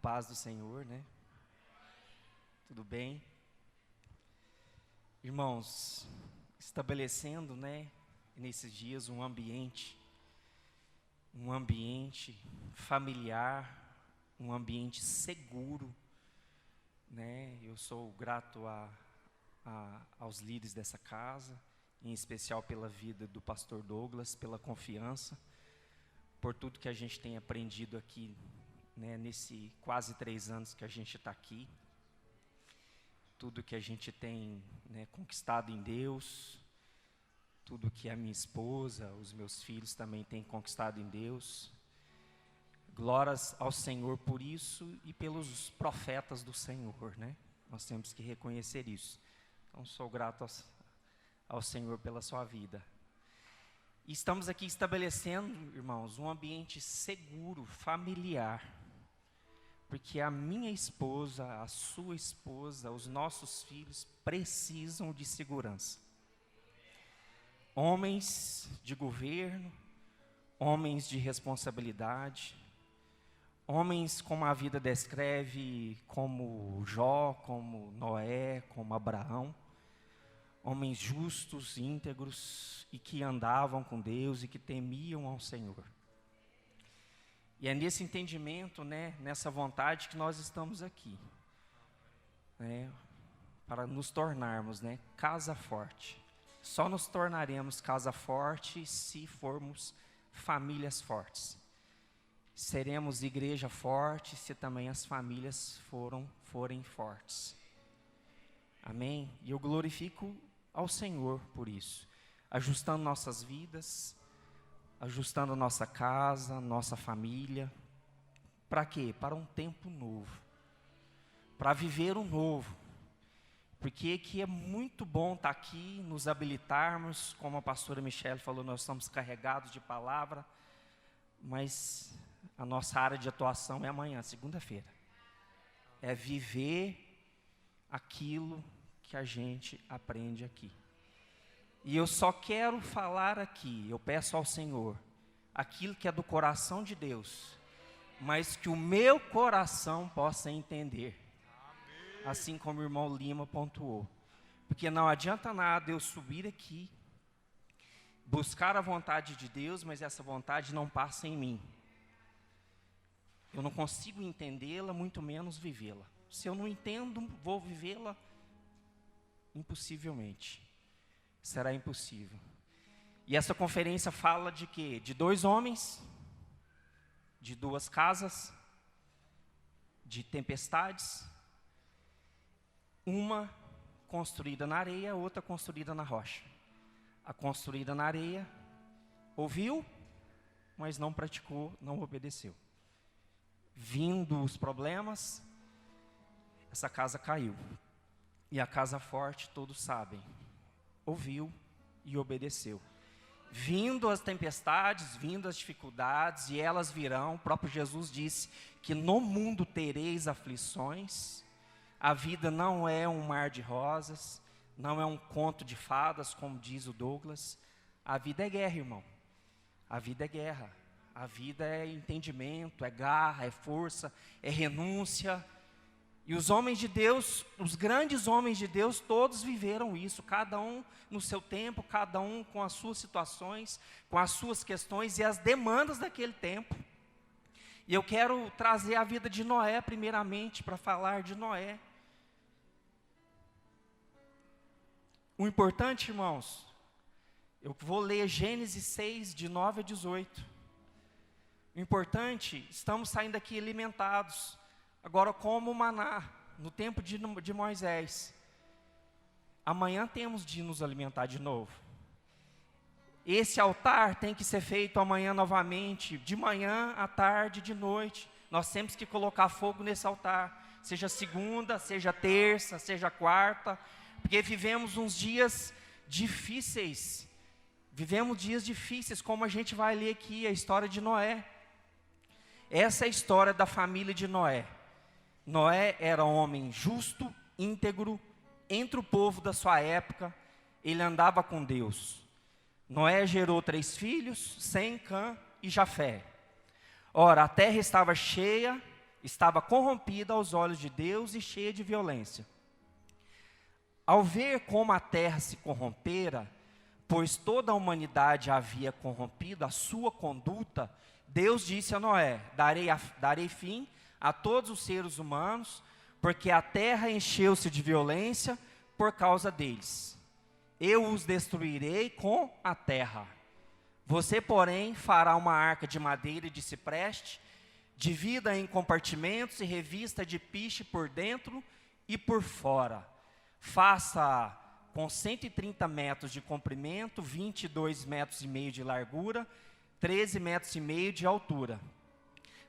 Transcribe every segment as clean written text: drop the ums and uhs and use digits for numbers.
paz do Senhor, né? Tudo bem? Irmãos, estabelecendo, né, nesses dias um ambiente familiar, um ambiente seguro, né? Eu sou grato aos líderes dessa casa, em especial pela vida do pastor Douglas, pela confiança, por tudo que a gente tem aprendido aqui, né, nesse quase 3 anos que a gente está aqui, tudo que a gente tem, né, conquistado em Deus, tudo que a minha esposa, os meus filhos também têm conquistado em Deus. Glórias ao Senhor por isso e pelos profetas do Senhor, né? Nós temos que reconhecer isso. Então, sou grato ao Senhor pela sua vida. E estamos aqui estabelecendo, irmãos, um ambiente seguro, familiar, porque a minha esposa, a sua esposa, os nossos filhos precisam de segurança. Homens de governo, homens de responsabilidade, homens como a vida descreve, como Jó, como Noé, como Abraão, homens justos, íntegros e que andavam com Deus e que temiam ao Senhor. E é nesse entendimento, né, nessa vontade que nós estamos aqui, né, para nos tornarmos, né, casa forte. Só nos tornaremos casa forte se formos famílias fortes. Seremos igreja forte se também as famílias forem fortes. Amém? E eu glorifico ao Senhor por isso, ajustando nossas vidas, ajustando nossa casa, nossa família. Para quê? Para um tempo novo, para viver um novo. Porque que é muito bom estar aqui, nos habilitarmos, como a pastora Michele falou, nós estamos carregados de palavra, mas a nossa área de atuação é amanhã, segunda-feira. É viver aquilo que a gente aprende aqui. E eu só quero falar aqui, eu peço ao Senhor, aquilo que é do coração de Deus, mas que o meu coração possa entender. Assim como o irmão Lima pontuou. Porque não adianta nada eu subir aqui, buscar a vontade de Deus, mas essa vontade não passa em mim. Eu não consigo entendê-la, muito menos vivê-la. Se eu não entendo, vou vivê-la? Impossivelmente. Será impossível. E essa conferência fala de quê? De 2 homens, de 2 casas, de tempestades, uma construída na areia, outra construída na rocha. A construída na areia ouviu, mas não praticou, não obedeceu. Vindo os problemas, essa casa caiu. E a casa forte, todos sabem, ouviu e obedeceu. Vindo as tempestades, vindo as dificuldades, e elas virão, o próprio Jesus disse que no mundo tereis aflições. A vida não é um mar de rosas, não é um conto de fadas, como diz o Douglas. A vida é guerra, irmão. A vida é guerra. A vida é entendimento, é garra, é força, é renúncia. E os homens de Deus, os grandes homens de Deus, todos viveram isso, cada um no seu tempo, cada um com as suas situações, com as suas questões e as demandas daquele tempo. E eu quero trazer a vida de Noé, primeiramente, para falar de Noé. O importante, irmãos, eu vou ler Gênesis 6, de 9 a 18. O importante, estamos saindo daqui alimentados. Agora, como o maná, no tempo de Moisés. Amanhã temos de nos alimentar de novo. Esse altar tem que ser feito amanhã novamente, de manhã, à tarde, de noite. Nós temos que colocar fogo nesse altar, seja segunda, seja terça, seja quarta, porque vivemos uns dias difíceis. Vivemos dias difíceis, como a gente vai ler aqui, a história de Noé. Essa é a história da família de Noé. Noé era um homem justo, íntegro, entre o povo da sua época, ele andava com Deus. Noé gerou 3 filhos, Sem, Cã e Jafé. Ora, a terra estava cheia estava corrompida aos olhos de Deus e cheia de violência. Ao ver como a terra se corrompera, pois toda a humanidade havia corrompido a sua conduta, Deus disse a Noé: darei fim a todos os seres humanos, porque a terra encheu-se de violência por causa deles. Eu os destruirei com a terra. Você, porém, fará uma arca de madeira e de cipreste, divida em compartimentos e revista de piche por dentro e por fora. Faça com 130 metros de comprimento, 22 metros e meio de largura, 13 metros e meio de altura.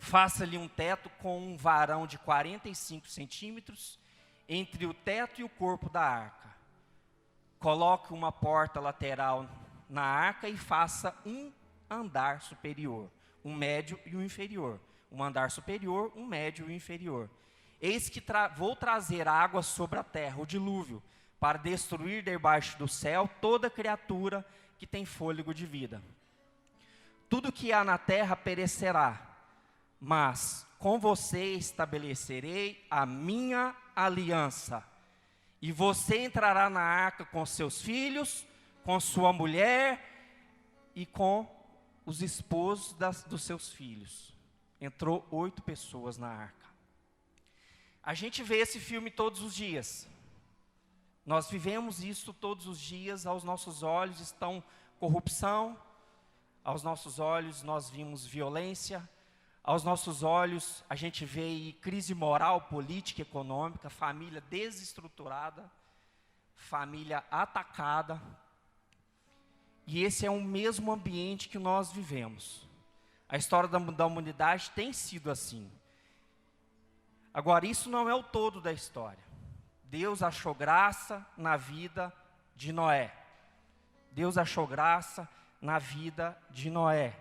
Faça-lhe um teto com um varão de 45 centímetros entre o teto e o corpo da arca. Coloque uma porta lateral na arca e faça um andar superior, um médio e um inferior. Um andar superior, um médio e um inferior. Eis que vou trazer água sobre a terra, o dilúvio, para destruir debaixo do céu toda criatura que tem fôlego de vida. Tudo que há na terra perecerá, mas com você estabelecerei a minha aliança. E você entrará na arca com seus filhos, com sua mulher e com os esposos dos seus filhos. Entrou 8 pessoas na arca. A gente vê esse filme todos os dias. Nós vivemos isso todos os dias. Aos nossos olhos estão corrupção. Aos nossos olhos nós vimos violência. Aos nossos olhos a gente vê crise moral, política, econômica, família desestruturada, família atacada. E esse é o mesmo ambiente que nós vivemos. A história da humanidade tem sido assim. Agora, isso não é o todo da história. Deus achou graça na vida de Noé. Deus achou graça na vida de Noé.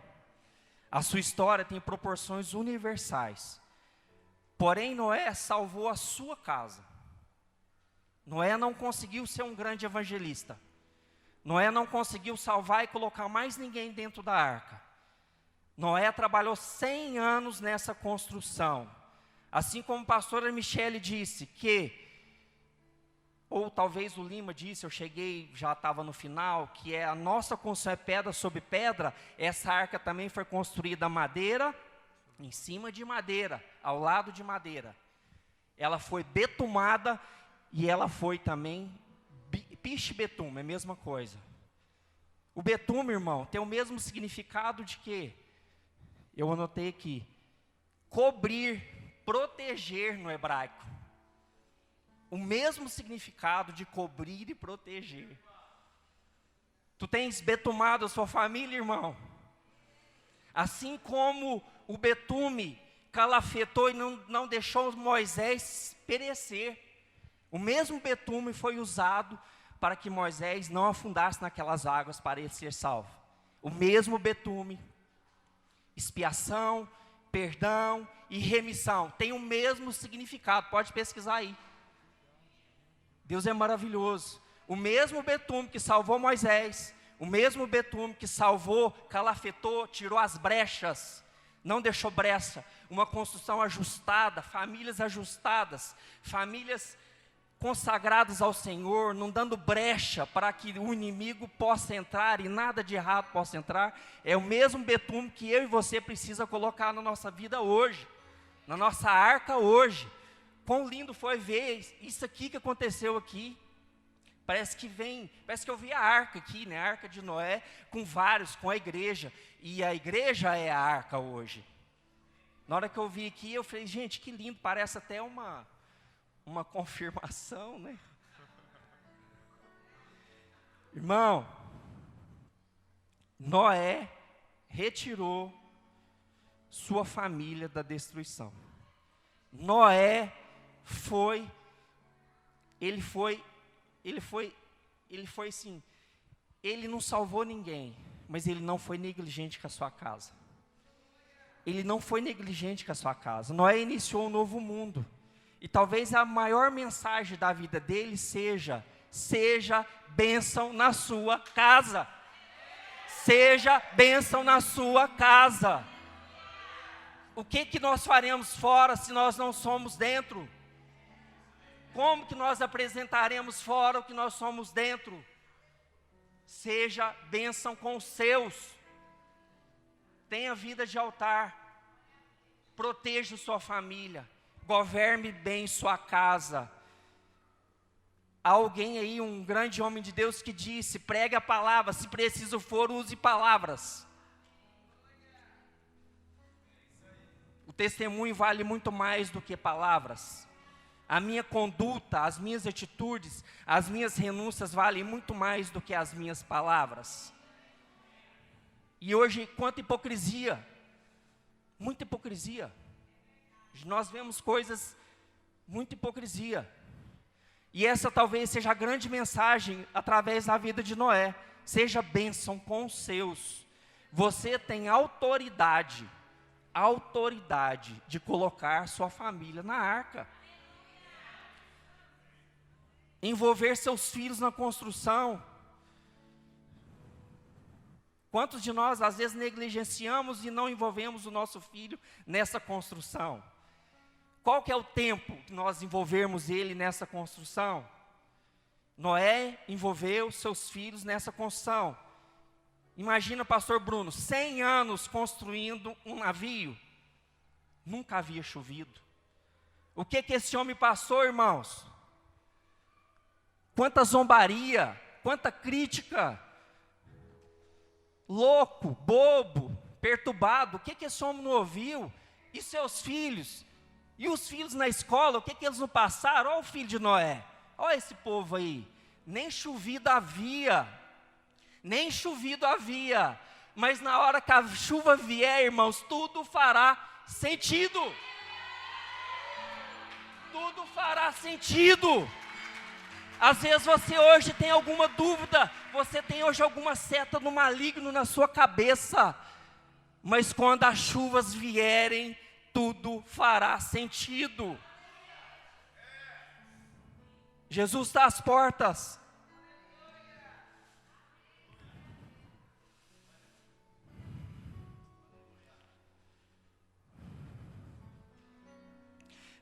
A sua história tem proporções universais. Porém, Noé salvou a sua casa. Noé não conseguiu ser um grande evangelista. Noé não conseguiu salvar e colocar mais ninguém dentro da arca. Noé trabalhou 100 anos nessa construção. Assim como a pastora Michele disse que, ou talvez o Lima disse, eu cheguei, já estava no final, que a nossa construção é pedra sobre pedra. Essa arca também foi construída madeira, em cima de madeira, ao lado de madeira. Ela foi betumada e ela foi também piche betume, é a mesma coisa. O betume, irmão, tem o mesmo significado de quê? Eu anotei aqui, cobrir, proteger no hebraico. O mesmo significado de cobrir e proteger. Tu tens betumado a sua família, irmão? Assim como o betume calafetou e não deixou Moisés perecer. O mesmo betume foi usado para que Moisés não afundasse naquelas águas para ele ser salvo. O mesmo betume, expiação, perdão e remissão, tem o mesmo significado, pode pesquisar aí. Deus é maravilhoso. O mesmo betume que salvou Moisés, o mesmo betume que salvou, calafetou, tirou as brechas, não deixou brecha, uma construção ajustada, famílias ajustadas, famílias consagradas ao Senhor, não dando brecha para que o inimigo possa entrar e nada de errado possa entrar. É o mesmo betume que eu e você precisa colocar na nossa vida hoje, na nossa arca hoje. Quão lindo foi ver isso aqui que aconteceu aqui. Parece que eu vi a arca aqui, né? A arca de Noé, com vários, com a igreja. E a igreja é a arca hoje. Na hora que eu vi aqui, eu falei, gente, que lindo, parece até uma confirmação, né? Irmão, Noé retirou sua família da destruição. Noé ele foi assim, ele não salvou ninguém, mas ele não foi negligente com a sua casa. Ele não foi negligente com a sua casa. Noé iniciou um novo mundo. E talvez a maior mensagem da vida dele seja bênção na sua casa. Seja bênção na sua casa. O que nós faremos fora se nós não somos dentro? Como que nós apresentaremos fora o que nós somos dentro? Seja bênção com os seus. Tenha vida de altar. Proteja sua família. Governe bem sua casa. Há alguém aí, um grande homem de Deus, que disse: pregue a palavra, se preciso for, use palavras. O testemunho vale muito mais do que palavras. A minha conduta, as minhas atitudes, as minhas renúncias valem muito mais do que as minhas palavras. E hoje, quanta hipocrisia, muita hipocrisia. Nós vemos coisas, muita hipocrisia. E essa talvez seja a grande mensagem através da vida de Noé. Seja bênção com os seus. Você tem autoridade de colocar sua família na arca. Envolver seus filhos na construção. Quantos de nós às vezes negligenciamos e não envolvemos o nosso filho nessa construção? Qual que é o tempo que nós envolvermos ele nessa construção? Noé envolveu seus filhos nessa construção. Imagina, pastor Bruno, 100 anos construindo um navio. Nunca havia chovido. O que esse homem passou, irmãos? Quanta zombaria, quanta crítica. Louco, bobo, perturbado. O que esse homem não ouviu? E seus filhos? E os filhos na escola, o que eles não passaram? Olha o filho de Noé. Olha esse povo aí. Nem chovido havia. Nem chovido havia. Mas na hora que a chuva vier, irmãos, tudo fará sentido. Tudo fará sentido. Às vezes você hoje tem alguma dúvida, você tem hoje alguma seta do maligno na sua cabeça, mas quando as chuvas vierem, tudo fará sentido. Jesus está às portas.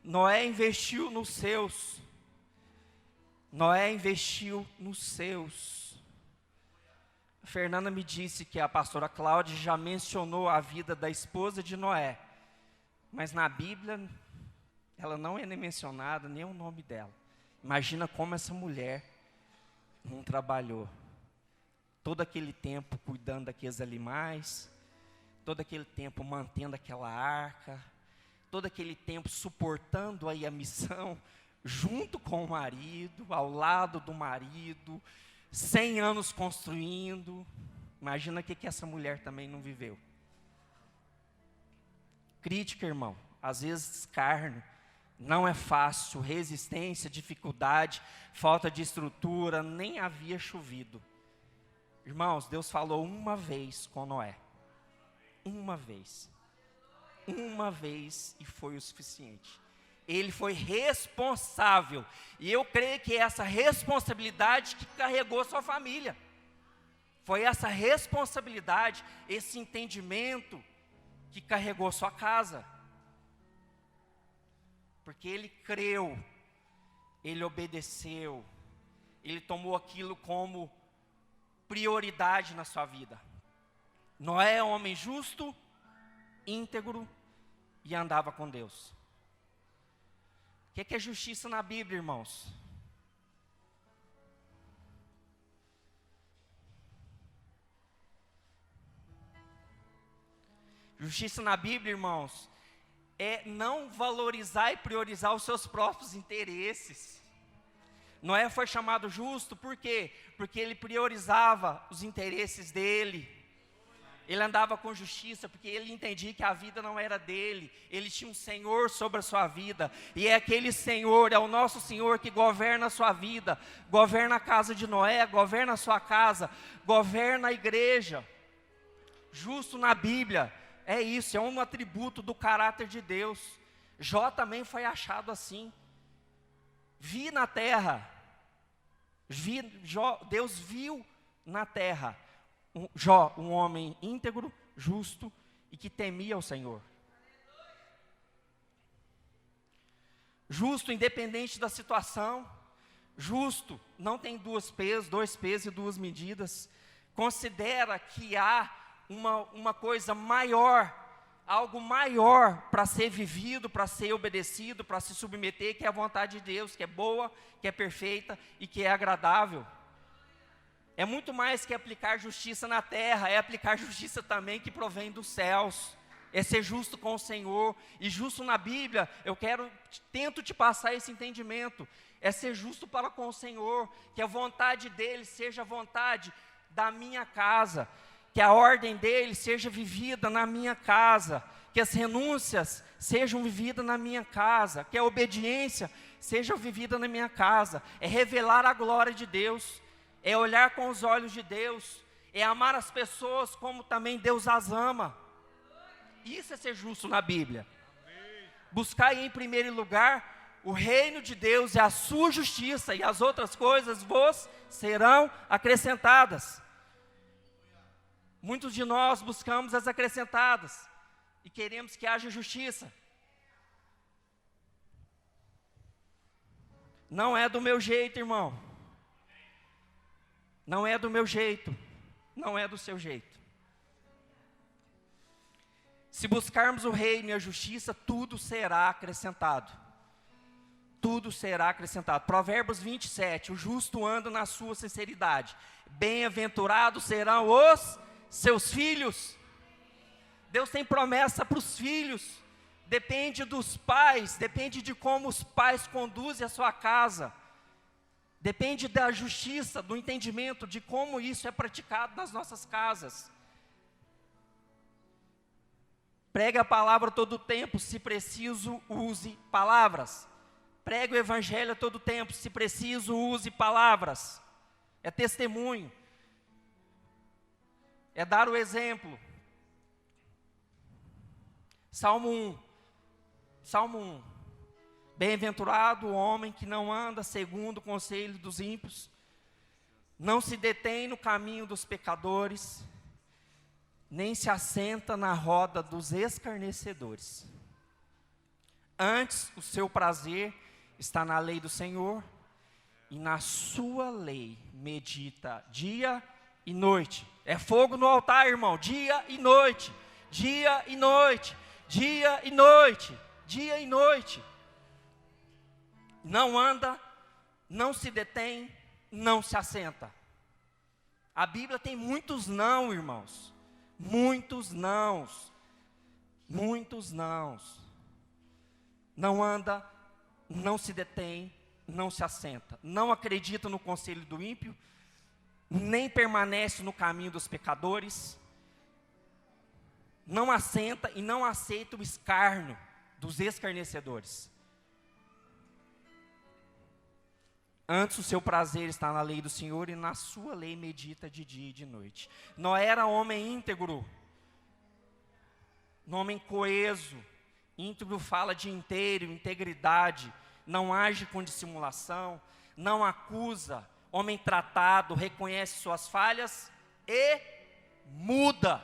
Noé investiu nos seus. Noé investiu nos seus. A Fernanda me disse que a pastora Cláudia já mencionou a vida da esposa de Noé. Mas na Bíblia, ela não é nem mencionada, nem o nome dela. Imagina como essa mulher não trabalhou. Todo aquele tempo cuidando daqueles animais, todo aquele tempo mantendo aquela arca, todo aquele tempo suportando aí a missão, junto com o marido, ao lado do marido, 100 anos construindo. Imagina o que essa mulher também não viveu. Crítica, irmão, às vezes escárnio, não é fácil, resistência, dificuldade, falta de estrutura, nem havia chovido. Irmãos, Deus falou uma vez com Noé. Uma vez e foi o suficiente. Ele foi responsável, e eu creio que é essa responsabilidade que carregou sua família. Foi essa responsabilidade, esse entendimento que carregou sua casa. Porque ele creu, ele obedeceu, ele tomou aquilo como prioridade na sua vida. Noé é um homem justo, íntegro e andava com Deus. O que é justiça na Bíblia, irmãos? Justiça na Bíblia, irmãos, é não valorizar e priorizar os seus próprios interesses. Noé foi chamado justo, por quê? Porque ele priorizava os interesses dele. Ele andava com justiça, porque ele entendia que a vida não era dele. Ele tinha um Senhor sobre a sua vida. E é aquele Senhor, é o nosso Senhor que governa a sua vida. Governa a casa de Noé, governa a sua casa, governa a igreja. Justo na Bíblia, é isso, é um atributo do caráter de Deus. Jó também foi achado assim. Vi na terra, Deus viu na terra Jó, um homem íntegro, justo e que temia o Senhor. Justo independente da situação. Justo não tem dois pesos e duas medidas. Considera que há uma coisa maior, algo maior para ser vivido, para ser obedecido, para se submeter, que é a vontade de Deus, que é boa, que é perfeita e que é agradável. É muito mais que aplicar justiça na terra, é aplicar justiça também que provém dos céus. É ser justo com o Senhor. E justo na Bíblia, tento te passar esse entendimento. É ser justo para com o Senhor, que a vontade dEle seja a vontade da minha casa, que a ordem dEle seja vivida na minha casa, que as renúncias sejam vividas na minha casa, que a obediência seja vivida na minha casa. É revelar a glória de Deus, é olhar com os olhos de Deus, é amar as pessoas como também Deus as ama. Isso é ser justo na Bíblia. Buscar em primeiro lugar o reino de Deus e a sua justiça, e as outras coisas vos serão acrescentadas. Muitos de nós buscamos as acrescentadas e queremos que haja justiça. Não é do meu jeito, irmão. Não é do meu jeito. Não é do seu jeito. Se buscarmos o reino e a justiça, tudo será acrescentado. Tudo será acrescentado. Provérbios 27, o justo anda na sua sinceridade. Bem-aventurados serão os seus filhos. Deus tem promessa para os filhos. Depende dos pais, depende de como os pais conduzem a sua casa. Depende da justiça, do entendimento de como isso é praticado nas nossas casas. Pregue a palavra todo o tempo, se preciso, use palavras. Pregue o evangelho a todo tempo, se preciso, use palavras. É testemunho. É dar o exemplo. Salmo 1. Salmo 1. Bem-aventurado o homem que não anda segundo o conselho dos ímpios, não se detém no caminho dos pecadores, nem se assenta na roda dos escarnecedores. Antes, o seu prazer está na lei do Senhor, e na sua lei medita dia e noite. É fogo no altar, irmão, dia e noite, dia e noite, dia e noite, dia e noite. Não anda, não se detém, não se assenta. A Bíblia tem muitos não, irmãos. Muitos nãos. Muitos nãos. Não anda, não se detém, não se assenta. Não acredita no conselho do ímpio, nem permanece no caminho dos pecadores. Não assenta e não aceita o escárnio dos escarnecedores. Antes o seu prazer está na lei do Senhor, e na sua lei medita de dia e de noite. Noé era homem íntegro, homem coeso. Íntegro fala de inteiro, integridade, não age com dissimulação, não acusa, homem tratado, reconhece suas falhas e muda.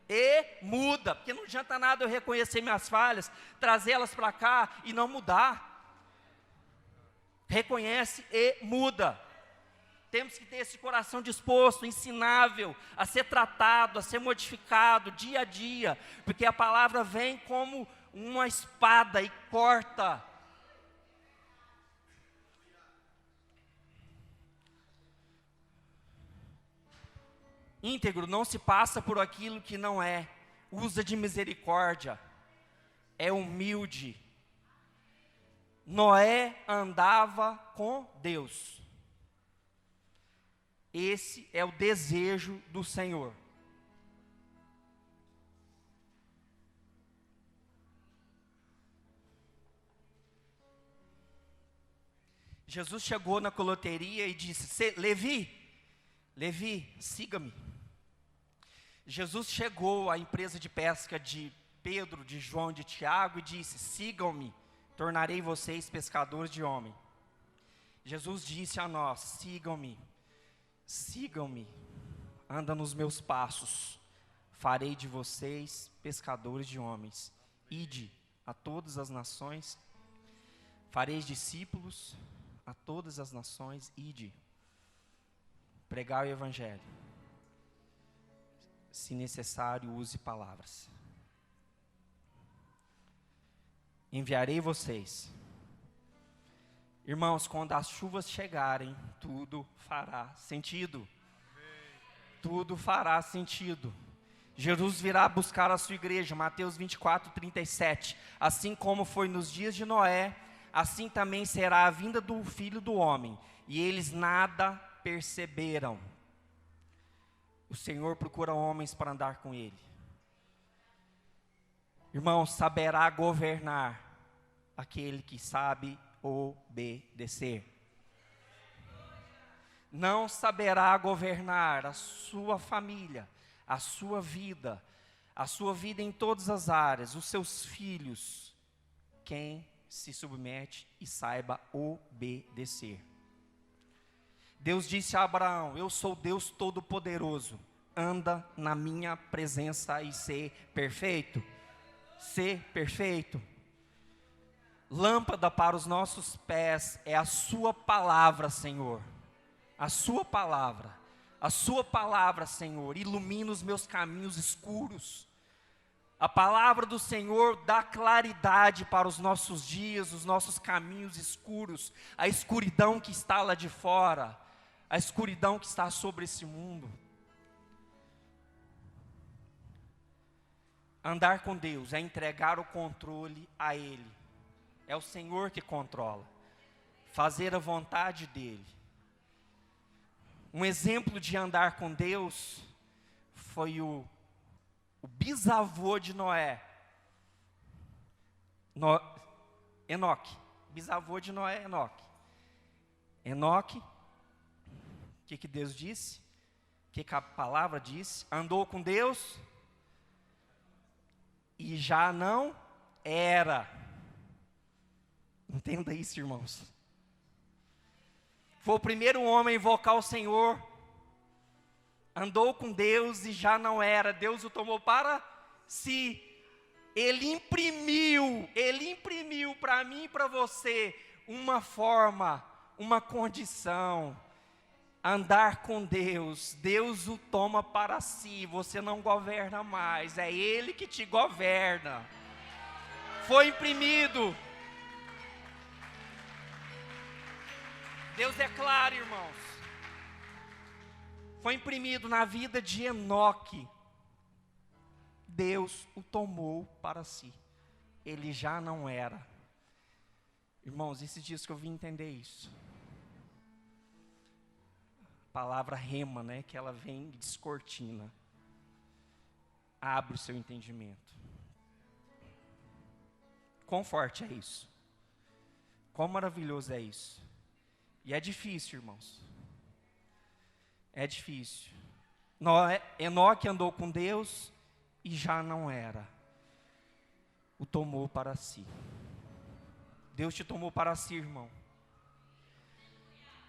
E muda, porque não adianta nada eu reconhecer minhas falhas, trazê-las para cá e não mudar. Reconhece e muda. Temos que ter esse coração disposto, ensinável, a ser tratado, a ser modificado dia a dia, porque a palavra vem como uma espada e corta. Íntegro não se passa por aquilo que não é, usa de misericórdia, é humilde. Noé andava com Deus. Esse é o desejo do Senhor. Jesus chegou na coloteria e disse: Levi, siga-me. Jesus chegou à empresa de pesca de Pedro, de João, de Tiago e disse: sigam-me, tornarei vocês pescadores de homem. Jesus disse a nós: sigam-me, anda nos meus passos, farei de vocês pescadores de homens. Ide a todas as nações, Fareis discípulos a todas as nações, ide, pregai o evangelho. Se necessário, use palavras. Enviarei vocês. Irmãos, quando as chuvas chegarem, tudo fará sentido. Tudo fará sentido. Jesus virá buscar a sua igreja, Mateus 24:37. Assim como foi nos dias de Noé, assim também será a vinda do Filho do Homem. E eles nada perceberam. O Senhor procura homens para andar com Ele. Irmãos, saberá governar aquele que sabe obedecer. Não saberá governar a sua família, a sua vida em todas as áreas, os seus filhos, quem se submete e saiba obedecer. Deus disse a Abraão: eu sou Deus Todo-Poderoso, anda na minha presença e ser perfeito. Ser perfeito. Lâmpada para os nossos pés é a sua palavra, Senhor. A sua palavra, Senhor, ilumina os meus caminhos escuros. A palavra do Senhor dá claridade para os nossos dias, os nossos caminhos escuros, a escuridão que está lá de fora, a escuridão que está sobre esse mundo. Andar com Deus é entregar o controle a Ele. É o Senhor que controla. Fazer a vontade dEle. Um exemplo de andar com Deus foi o bisavô de Noé. Enoque. Bisavô de Noé, Enoque. Enoque, o que Deus disse? O que a palavra disse? Andou com Deus e já não era. Entenda isso, irmãos. Foi o primeiro homem a invocar o Senhor. Andou com Deus e já não era. Deus o tomou para si. Ele imprimiu para mim e para você uma forma, uma condição. Andar com Deus. Deus o toma para si. Você não governa mais. É Ele que te governa. Foi imprimido. Deus é claro, irmãos. Foi imprimido na vida de Enoque. Deus o tomou para si. Ele já não era. Irmãos, esses dias que eu vim entender isso. A palavra rema, né? Que ela vem e descortina. Abre o seu entendimento. Quão forte é isso? Quão maravilhoso é isso? E é difícil, irmãos. É difícil. Enoque andou com Deus e já não era. O tomou para si. Deus te tomou para si, irmão.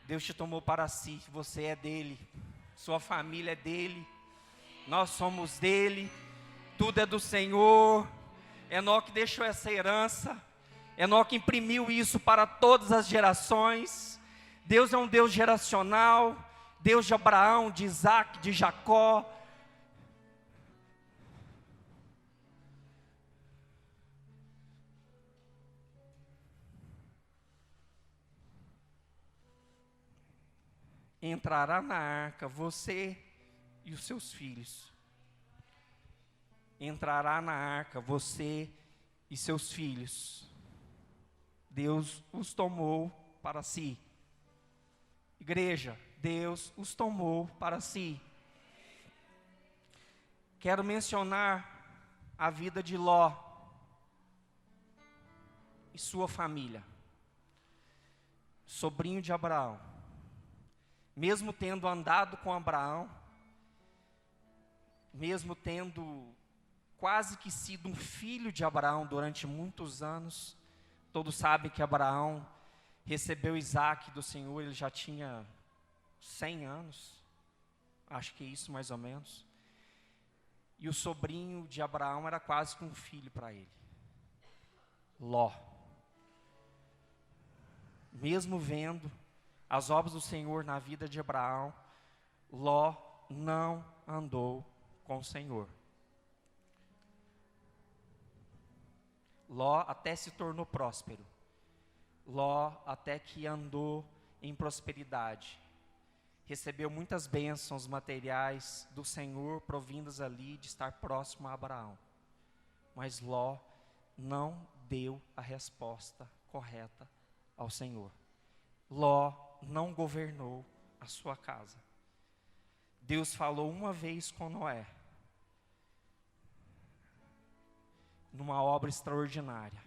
Deus te tomou para si. Você é dele. Sua família é dele. Nós somos dele. Tudo é do Senhor. Enoque deixou essa herança. Enoque imprimiu isso para todas as gerações. Deus é um Deus geracional, Deus de Abraão, de Isaac, de Jacó. Entrará na arca você e os seus filhos. Entrará na arca você e seus filhos. Deus os tomou para si. Igreja, Deus os tomou para si. Quero mencionar a vida de Ló e sua família. Sobrinho de Abraão. Mesmo tendo andado com Abraão, mesmo tendo quase que sido um filho de Abraão durante muitos anos, todos sabem que Abraão recebeu Isaac do Senhor, ele já tinha 100 anos, acho que isso mais ou menos. E o sobrinho de Abraão era quase que um filho para ele, Ló. mesmo vendo as obras do Senhor na vida de Abraão, Ló não andou com o Senhor. Ló até se tornou próspero. Ló até que andou em prosperidade. Recebeu muitas bênçãos materiais do Senhor, provindas ali de estar próximo a Abraão. Mas Ló não deu a resposta correta ao Senhor. Ló não governou a sua casa. Deus falou uma vez com Noé, numa obra extraordinária.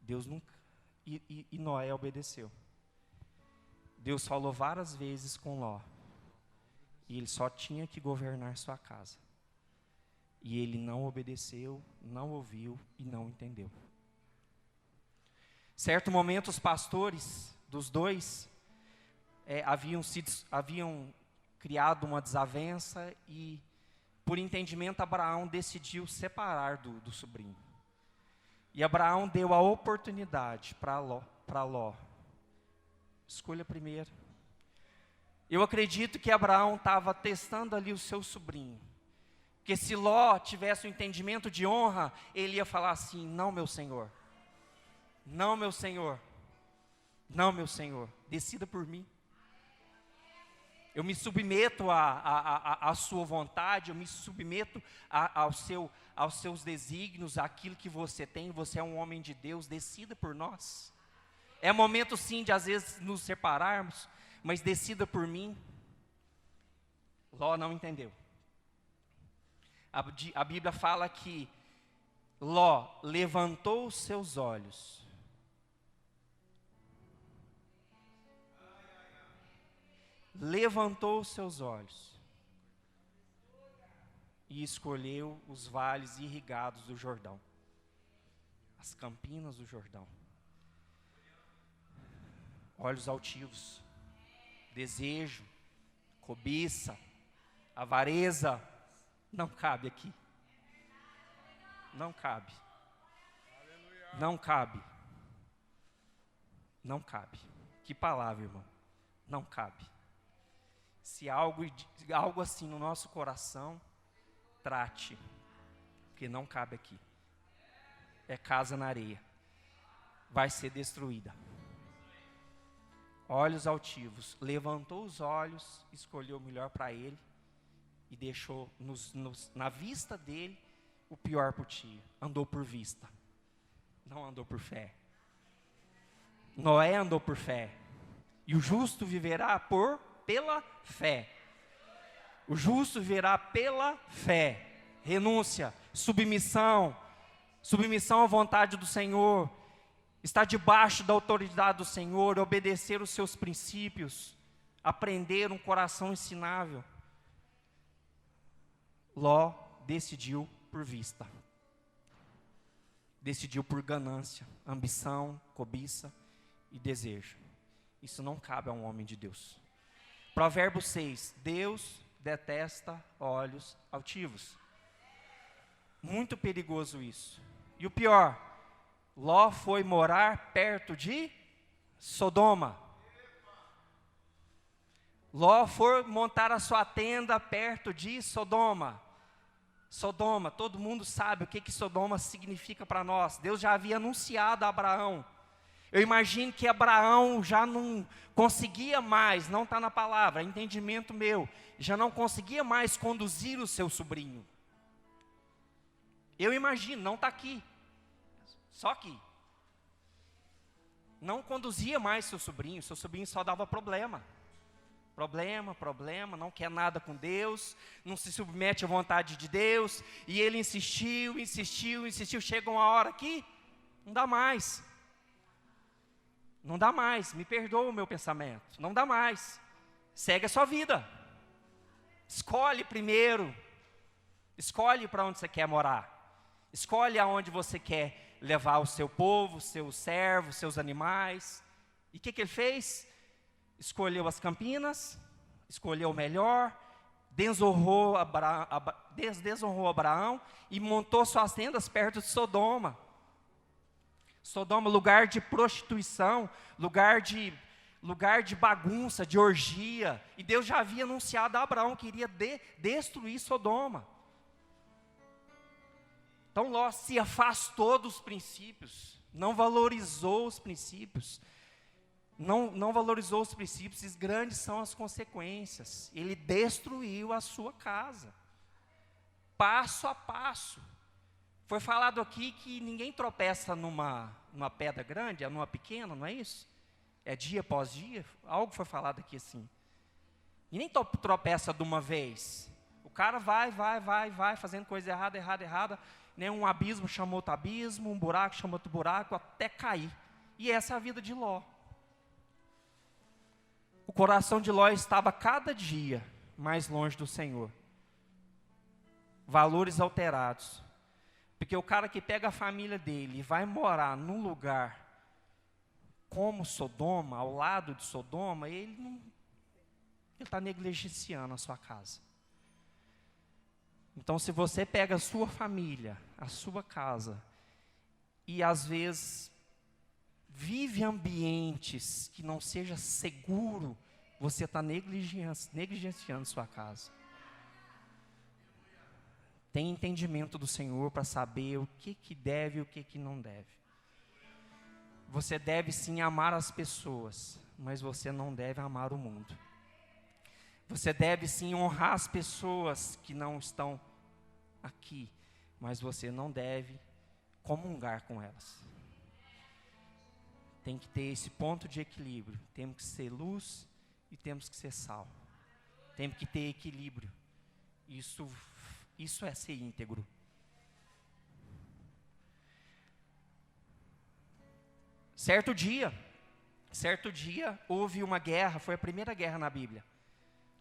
Deus nunca, e Noé obedeceu. Deus falou várias vezes com Ló, e ele só tinha que governar sua casa. E ele não obedeceu, não ouviu e não entendeu. Certo momento, os pastores dos dois haviam criado uma desavença e, por entendimento, Abraão decidiu separar do sobrinho. E Abraão deu a oportunidade para Ló. Escolha primeiro. Eu acredito que Abraão estava testando ali o seu sobrinho. Porque se Ló tivesse um entendimento de honra, ele ia falar assim: não, meu senhor. Não, meu senhor. Não, meu senhor. Decida por mim. Eu me submeto à sua vontade, eu me submeto aos seus desígnios, àquilo que você tem. Você é um homem de Deus, decida por nós. É momento sim de às vezes nos separarmos, mas decida por mim. Ló não entendeu. A Bíblia fala que Ló levantou os seus olhos. Levantou os seus olhos e escolheu os vales irrigados do Jordão, as campinas do Jordão. Olhos altivos, desejo, cobiça, avareza, não cabe aqui. Não cabe. Não cabe. Não cabe. Que palavra, irmão? Não cabe. Se algo assim no nosso coração, trate, porque não cabe aqui. É casa na areia. Vai ser destruída. Olhos altivos. Levantou os olhos, escolheu o melhor para ele e deixou na vista dele o pior por ti. Andou por vista. Não andou por fé. Noé andou por fé. E o justo viverá pela fé. O justo viverá pela fé. Renúncia, submissão à vontade do Senhor, estar debaixo da autoridade do Senhor, obedecer os seus princípios, aprender um coração ensinável. Ló decidiu por vista. Decidiu por ganância, ambição, cobiça e desejo. Isso não cabe a um homem de Deus. Provérbios 6, Deus detesta olhos altivos. Muito perigoso isso. E o pior, Ló foi morar perto de Sodoma. Ló foi montar a sua tenda perto de Sodoma. Sodoma, todo mundo sabe o que Sodoma significa para nós. Deus já havia anunciado a Abraão. Eu imagino que Abraão já não conseguia mais, não está na palavra, é entendimento meu, já não conseguia mais conduzir o seu sobrinho. Eu imagino, não está aqui, só aqui. Não conduzia mais seu sobrinho só dava problema. Problema, não quer nada com Deus, não se submete à vontade de Deus, e ele insistiu, chega uma hora que não dá mais. Não dá mais, me perdoa o meu pensamento, não dá mais. Segue a sua vida. Escolhe primeiro. Escolhe para onde você quer morar. Escolhe aonde você quer levar o seu povo, seus servos, seus animais. E o que ele fez? Escolheu as campinas, escolheu o melhor, desonrou Abraão e montou suas tendas perto de Sodoma. Sodoma, lugar de prostituição, lugar de bagunça, de orgia. E Deus já havia anunciado a Abraão que iria destruir Sodoma. Então Ló se afastou dos princípios, não valorizou os princípios. Não valorizou os princípios, e grandes são as consequências. Ele destruiu a sua casa, passo a passo. Foi falado aqui que ninguém tropeça numa pedra grande, é numa pequena, não é isso? É dia após dia, algo foi falado aqui assim. E nem tropeça de uma vez. O cara vai, fazendo coisa errada, né? Um abismo chama outro abismo, um buraco chama outro buraco, até cair. E essa é a vida de Ló. O coração de Ló estava cada dia mais longe do Senhor. Valores alterados. Porque o cara que pega a família dele e vai morar num lugar como Sodoma, ao lado de Sodoma, ele está negligenciando a sua casa. Então, se você pega a sua família, a sua casa, e às vezes vive ambientes que não seja seguro, você está negligenciando sua casa. Tem entendimento do Senhor para saber o que deve e o que não deve. Você deve sim amar as pessoas, mas você não deve amar o mundo. Você deve sim honrar as pessoas que não estão aqui, mas você não deve comungar com elas. Tem que ter esse ponto de equilíbrio. Temos que ser luz e temos que ser sal. Temos que ter equilíbrio. Isso é ser íntegro. Certo dia houve uma guerra, foi a primeira guerra na Bíblia.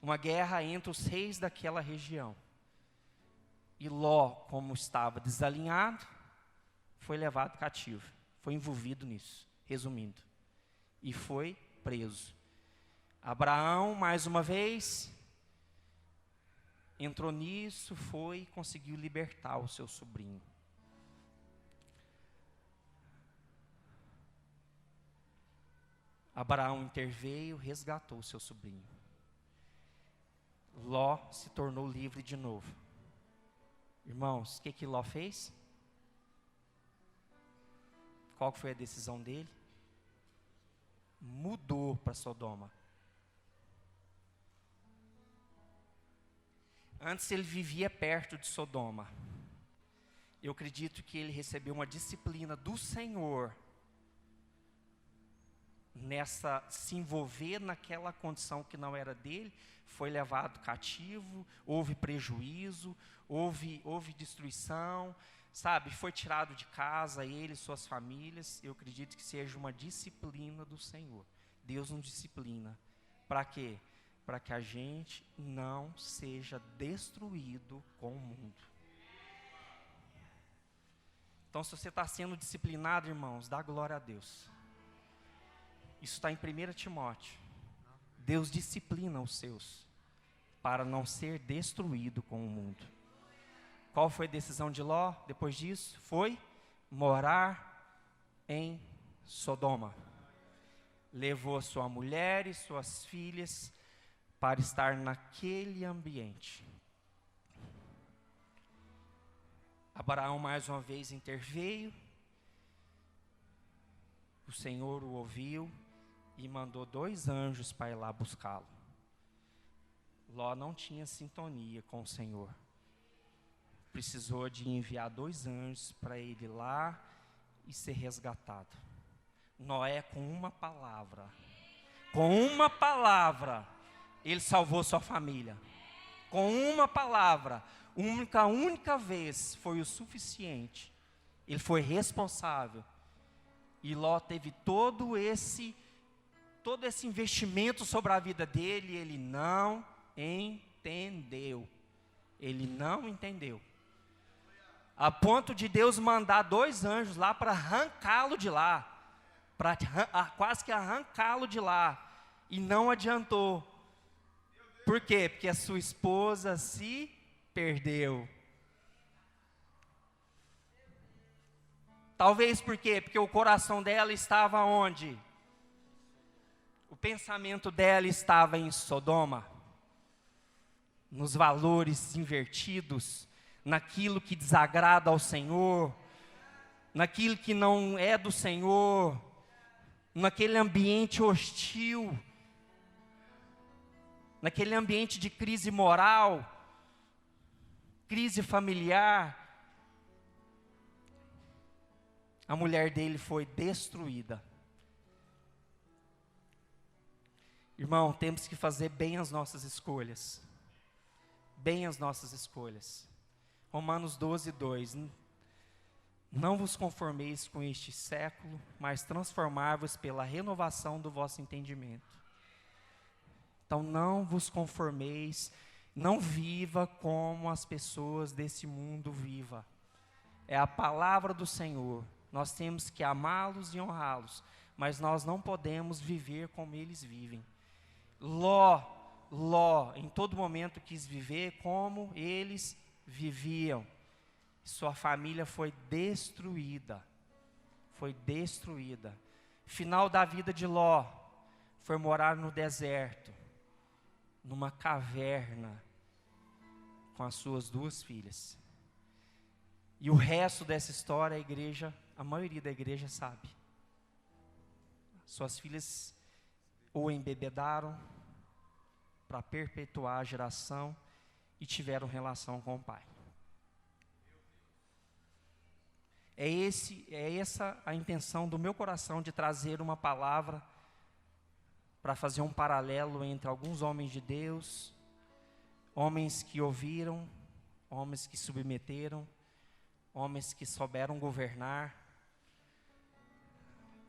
Uma guerra entre os reis daquela região. E Ló, como estava desalinhado, foi levado cativo. Foi envolvido nisso, resumindo. E foi preso. Abraão, mais uma vez, entrou nisso, foi e conseguiu libertar o seu sobrinho. Abraão interveio, resgatou o seu sobrinho. Ló se tornou livre de novo. Irmãos, o que Ló fez? Qual foi a decisão dele? Mudou para Sodoma. Antes ele vivia perto de Sodoma. Eu acredito que ele recebeu uma disciplina do Senhor nessa se envolver naquela condição que não era dele. Foi levado cativo, houve prejuízo, houve destruição, sabe? Foi tirado de casa, ele e suas famílias. Eu acredito que seja uma disciplina do Senhor. Deus nos disciplina. Para quê? Para que a gente não seja destruído com o mundo. Então, se você está sendo disciplinado, irmãos, dá glória a Deus. Isso está em 1 Timóteo. Deus disciplina os seus para não ser destruído com o mundo. Qual foi a decisão de Ló depois disso? Foi morar em Sodoma. Levou sua mulher e suas filhas para estar naquele ambiente. Abraão mais uma vez interveio. O Senhor o ouviu e mandou 2 anjos para ir lá buscá-lo. Ló não tinha sintonia com o Senhor. Precisou de enviar 2 anjos para ele ir lá e ser resgatado. Noé, com uma palavra, ele salvou sua família. Com uma palavra, única vez foi o suficiente. Ele foi responsável. E Ló teve todo esse investimento sobre a vida dele, e ele não entendeu. Ele não entendeu. A ponto de Deus mandar 2 anjos lá para arrancá-lo de lá. Para quase que arrancá-lo de lá. E não adiantou. Por quê? Porque a sua esposa se perdeu. Talvez por quê? Porque o coração dela estava onde? O pensamento dela estava em Sodoma, nos valores invertidos, naquilo que desagrada ao Senhor, naquilo que não é do Senhor, naquele ambiente hostil, naquele ambiente de crise moral, crise familiar. A mulher dele foi destruída. Irmão, temos que fazer bem as nossas escolhas. Bem as nossas escolhas. Romanos 12, 2. Não vos conformeis com este século, mas transformai-vos pela renovação do vosso entendimento. Então não vos conformeis, não viva como as pessoas desse mundo vivam. É a palavra do Senhor. Nós temos que amá-los e honrá-los, mas nós não podemos viver como eles vivem. Ló, em todo momento quis viver como eles viviam. Sua família foi destruída. Foi destruída. Final da vida de Ló, foi morar no deserto, numa caverna, com as suas 2 filhas. E o resto dessa história, a maioria da igreja sabe. Suas filhas o embebedaram para perpetuar a geração e tiveram relação com o pai. É essa a intenção do meu coração de trazer uma palavra para fazer um paralelo entre alguns homens de Deus, homens que ouviram, homens que submeteram, homens que souberam governar,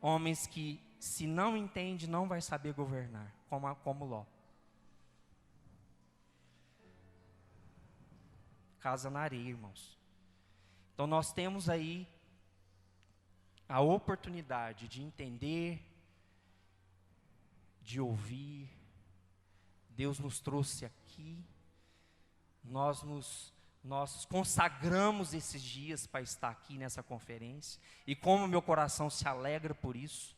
homens que, se não entende, não vai saber governar, como Ló. Casa na areia, irmãos. Então nós temos aí a oportunidade de entender, de ouvir. Deus nos trouxe aqui, nós consagramos esses dias para estar aqui nessa conferência, e como meu coração se alegra por isso,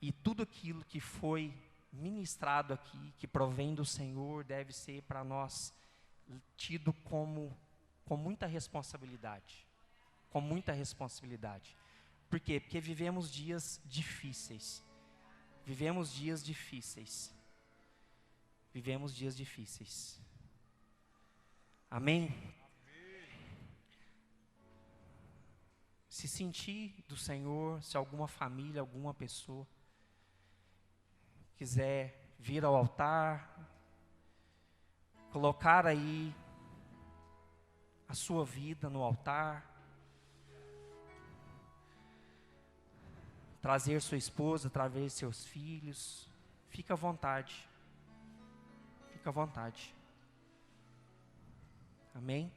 e tudo aquilo que foi ministrado aqui, que provém do Senhor, deve ser para nós tido com muita responsabilidade, com muita responsabilidade. Por quê? Porque vivemos dias difíceis, vivemos dias difíceis, amém? Se sentir do Senhor, se alguma família, alguma pessoa quiser vir ao altar, colocar aí a sua vida no altar, trazer sua esposa, trazer seus filhos, fica à vontade, amém?